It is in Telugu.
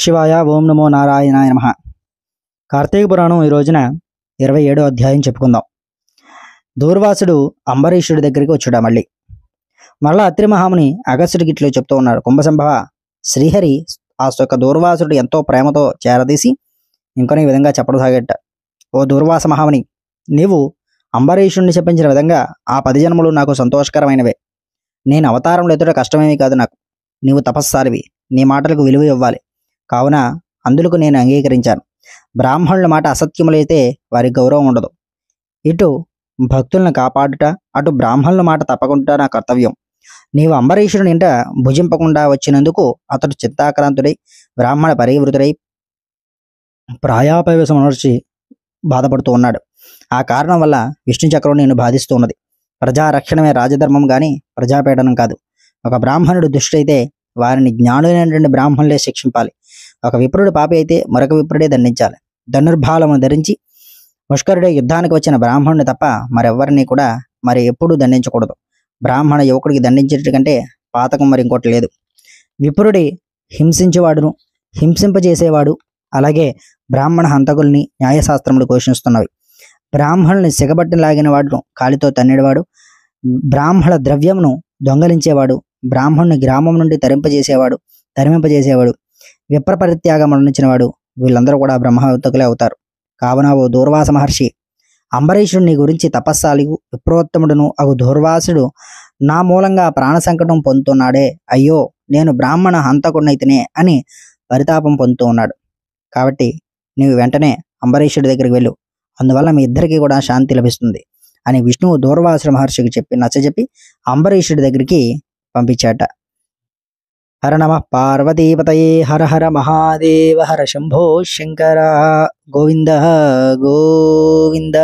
శివాయ ఓం నమో నారాయణాయ నమః. కార్తీక పురాణం ఈ రోజున 27వ అధ్యాయం చెప్పుకుందాం. దూర్వాసుడు అంబరీషుడి దగ్గరికి వచ్చాడు. మరలా అత్రి మహాముని అగస్త్యుడికి ఇట్లు చెప్తూ ఉన్నారు. కుంభసంభవ, శ్రీహరి ఆ యొక్క దూర్వాసుడు ఎంతో ప్రేమతో చేరదీసి ఇంకొనే ఈ విధంగా చెప్పసాగట. ఓ దూర్వాస మహాముని, నీవు అంబరీషుడిని చెప్పించిన విధంగా ఆ 10 జన్మలు నాకు సంతోషకరమైనవే. నేను అవతారంలో ఎదుట కష్టమేమీ కాదు నాకు. నీవు తపస్సారివి, నీ మాటలకు విలువ ఇవ్వాలి. కావున అందులకు నేను అంగీకరించాను. బ్రాహ్మణుల మాట అసత్యములైతే వారి గౌరవం ఉండదు. ఇటు భక్తులను కాపాడుట, అటు బ్రాహ్మణుల మాట తప్పకుండా నా కర్తవ్యం. నీవు అంబరీషుడిని ఇంట భుజింపకుండా వచ్చినందుకు అతడు చిత్తాక్రాంతుడై బ్రాహ్మణ పరివృతుడై ప్రాయాపవేశం అనర్చి బాధపడుతూ ఉన్నాడు. ఆ కారణం వల్ల విష్ణు చక్రం నేను బాధిస్తూ ఉన్నది. ప్రజారక్షణమే రాజధర్మం కానీ ప్రజాపీడనం కాదు. ఒక బ్రాహ్మణుడు దుష్టైతే వారిని జ్ఞానులైనటువంటి బ్రాహ్మణులే శిక్షింపాలి. ఒక విప్రుడు పాపి అయితే మరొక విప్రుడే దండించాలి. ధనుర్భాలమును ధరించి ముష్కరుడే యుద్ధానికి వచ్చిన బ్రాహ్మణుని తప్ప మరెవ్వరిని కూడా మరి ఎప్పుడూ దండించకూడదు. బ్రాహ్మణ యువకుడికి దండించేట కంటే పాతకం మరి ఇంకోటి లేదు. విప్రుడి హింసించేవాడును, హింసింపజేసేవాడు, అలాగే బ్రాహ్మణ హంతకుల్ని న్యాయశాస్త్రములు ఘోషిస్తున్నవి. బ్రాహ్మణుల్ని సిగబట్టిన లాగిన వాడును కాలితో తన్నేవాడు, బ్రాహ్మణ ద్రవ్యమును దొంగలించేవాడు, బ్రాహ్మణుని గ్రామం నుండి తరిమింపజేసేవాడు, విప్ర పరిత్యాగం మరణించినవాడు, వీళ్ళందరూ కూడా బ్రహ్మహంతకులే అవుతారు. కావున ఓ దూర్వాస మహర్షి, అంబరీషుడిని గురించి తపస్సాలిగు విప్రోత్తముడును అగు దూర్వాసుడు నా మూలంగా ప్రాణ సంకటం పొందుతున్నాడే, అయ్యో నేను బ్రాహ్మణ హంతకుడినైతేనే అని పరితాపం పొందుతూ ఉన్నాడు. కాబట్టి నీవు వెంటనే అంబరీషుడి దగ్గరికి వెళ్ళు, అందువల్ల మీ ఇద్దరికీ కూడా శాంతి లభిస్తుంది అని విష్ణువు దూర్వాసుడు మహర్షికి నచ్చజెప్పి అంబరీషుడి దగ్గరికి పంపించాట. హర నమ పార్వతీపతయే, హర హర మహాదేవ, హర శంభో శంకర, గోవింద గోవింద.